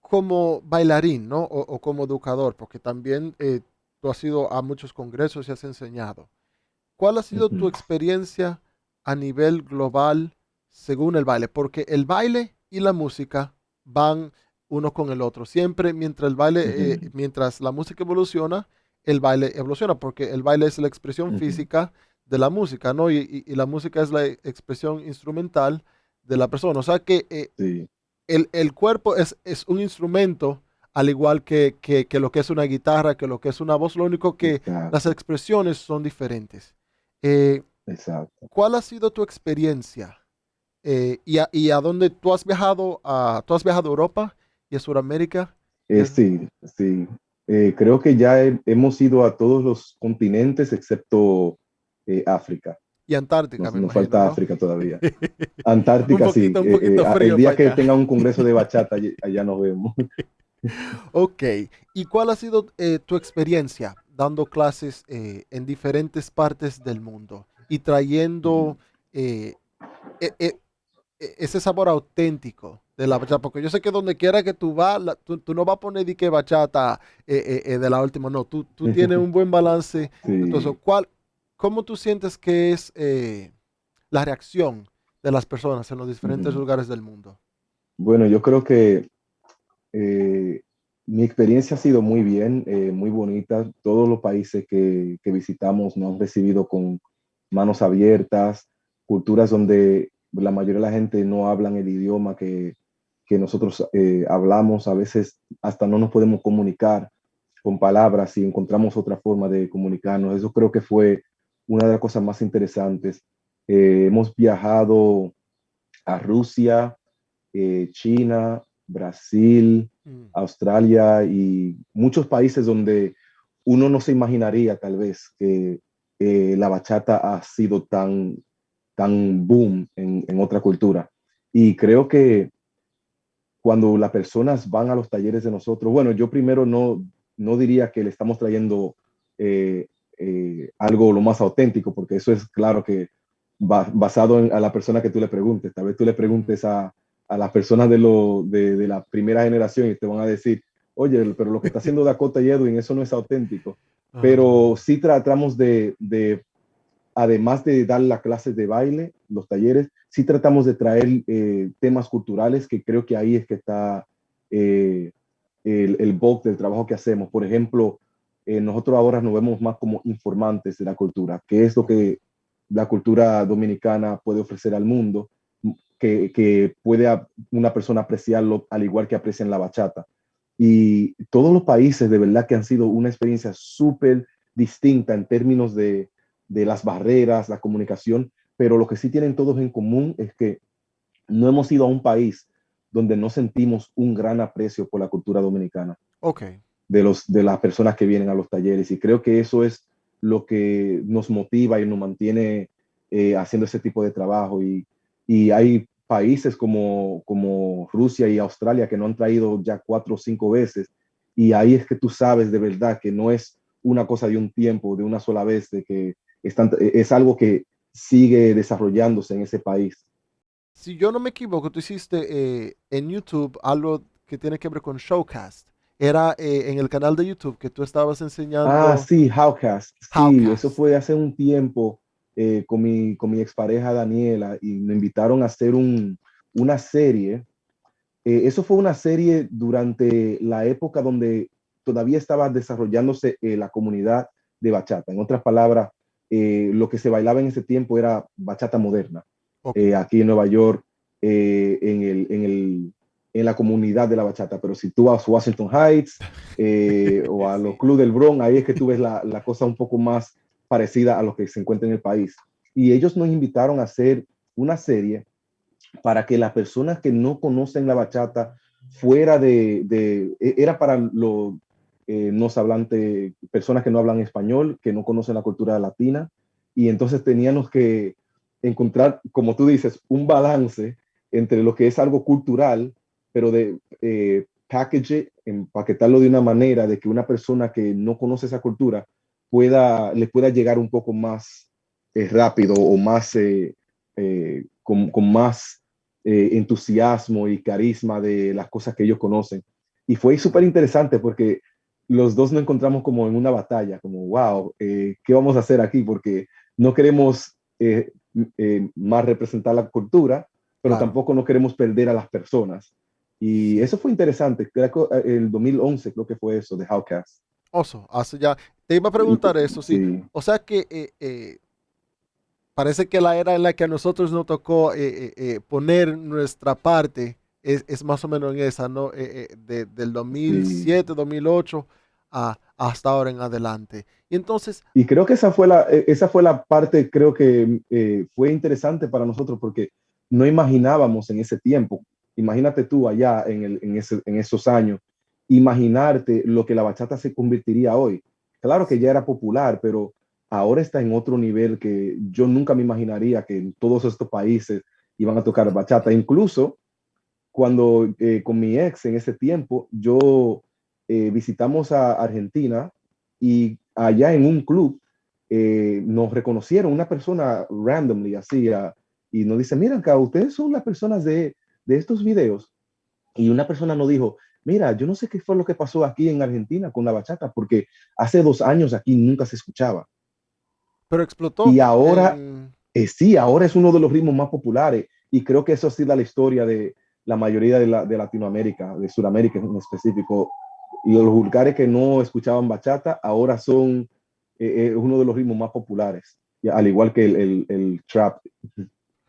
como bailarín, ¿no? O como educador, porque también tú has ido a muchos congresos y has enseñado. ¿Cuál ha sido tu Ujú, experiencia a nivel global según el baile? Porque el baile y la música van uno con el otro. Siempre mientras el baile, ujú, mientras la música evoluciona, el baile evoluciona, porque el baile es la expresión ujú. física de la música, ¿no? Y la música es la expresión instrumental de la persona. O sea que Sí, el cuerpo es un instrumento, al igual que lo que es una guitarra, que lo que es una voz, lo único que las exacto, expresiones son diferentes. Eh, exacto. ¿Cuál ha sido tu experiencia? Y a dónde tú has viajado tú has viajado a Europa y a Sudamérica Sí, sí. Creo que ya hemos ido a todos los continentes excepto África. y Antártica, me Nos imagino, falta ¿no? África todavía. Antártica, sí. Un poquito El frío para día que allá. tenga un congreso de bachata, allá nos vemos. Ok. ¿Y cuál ha sido tu experiencia dando clases en diferentes partes del mundo y Ujú. trayendo eh, e- e- ese sabor auténtico de la bachata? Porque yo sé que donde quiera que tú vas, tú no vas a poner di que bachata de la última, no, tú tienes un buen balance. Entonces, Sí. ¿cómo tú sientes que es la reacción de las personas en los diferentes Ujú. lugares del mundo? Bueno, yo creo que Eh, mi experiencia ha sido muy bien, muy bonita. Todos los países que visitamos nos han recibido con manos abiertas, culturas donde la mayoría de la gente no hablan el idioma que nosotros hablamos. A veces hasta no nos podemos comunicar con palabras y encontramos otra forma de comunicarnos. Eso creo que fue una de las cosas más interesantes. Hemos viajado a Rusia, China, Brasil, Mm, Australia y muchos países donde uno no se imaginaría tal vez que la bachata ha sido tan boom en otra cultura. Y creo que cuando las personas van a los talleres de nosotros, bueno, yo primero no diría que le estamos trayendo eh, algo lo más auténtico, porque eso es claro que basado a la persona que tú le preguntes. Tal vez tú le mm, preguntes a las personas de la primera generación y te van a decir, oye, pero lo que está haciendo Dakota y Edwin, eso no es auténtico. Pero ah, sí tratamos además de dar las clases de baile, los talleres, sí tratamos de traer temas culturales, que creo que ahí es que está eh, el bulk del trabajo que hacemos. Por ejemplo, nosotros ahora nos vemos más como informantes de la cultura, que es lo ok. que la cultura dominicana puede ofrecer al mundo, que puede una persona apreciarlo al igual que aprecian la bachata. Y todos los países de verdad que han sido una experiencia súper distinta en términos de las barreras, la comunicación, pero lo que sí tienen todos en común es que no hemos ido a un país donde no sentimos un gran aprecio por la cultura dominicana, Ok. de las personas que vienen a los talleres. Y creo que eso es lo que nos motiva y nos mantiene haciendo ese tipo de trabajo. Y hay países como Rusia y Australia que no han traído ya 4 o 5 veces. Y ahí es que tú sabes de verdad que no es una cosa de un tiempo, de una sola vez, de que es algo que sigue desarrollándose en ese país. Si yo no me equivoco, tú hiciste en YouTube algo que tiene que ver con Showcast. Era en el canal de YouTube que tú estabas Ah, enseñando sí, Howcast. Sí, eso Howcast. fue hace un tiempo con mi expareja Daniela y me invitaron a hacer una serie. Eso fue una serie durante la época donde todavía estaba desarrollándose la comunidad de bachata. En otras palabras, lo que se bailaba en ese tiempo era bachata moderna. Ok. Aquí en Nueva York, en la comunidad de la bachata. Pero si tú vas a Washington Heights o a los Sí. clubes del Bronx, ahí es que tú ves la cosa un poco más parecida a lo que se encuentra en el país. Y ellos nos invitaron a hacer una serie para que las personas que no conocen la bachata era para los no hablantes, personas que no hablan español, que no conocen la cultura latina, y entonces teníamos que encontrar, como tú dices, un balance entre lo que es algo cultural, pero de package, empaquetarlo de una manera de que una persona que no conoce esa cultura le pueda llegar un poco más rápido o más con más entusiasmo y carisma de las cosas que ellos conocen. Y fue súper interesante porque los dos nos encontramos como en una batalla, como, wow, ¿qué vamos a hacer aquí? Porque no queremos más representar la cultura, pero Claro. tampoco no queremos perder a las personas. Y eso fue interesante. Creo que el 2011 creo que fue eso, de Howcast. Oso, hace ya. Te iba a preguntar eso, sí. Sí, O sea que parece que la era en la que a nosotros nos tocó poner nuestra parte es más o menos en esa, ¿no? Del sí. 2007, 2008 hasta ahora en adelante. Y entonces, Y creo que esa fue la parte, creo que fue interesante para nosotros porque no imaginábamos en ese tiempo, imagínate tú allá en esos años, imaginarte lo que la bachata se convertiría hoy. Claro que ya era popular, pero ahora está en otro nivel que yo nunca me imaginaría que en todos estos países iban a tocar bachata. Incluso cuando con mi ex en ese tiempo, yo visitamos a Argentina y allá en un club nos reconocieron una persona randomly así y nos dice, miren acá, ustedes son las personas de estos videos. Y una persona nos dijo, mira, yo no sé qué fue lo que pasó aquí en Argentina con la bachata, porque hace 2 años aquí nunca se escuchaba. pero explotó Y ahora, en... sí, ahora es uno de los ritmos más populares y creo que eso ha sido la historia de la mayoría de Latinoamérica, de Sudamérica en específico. Y los lugares que no escuchaban bachata ahora son uno de los ritmos más populares, al igual que el trap.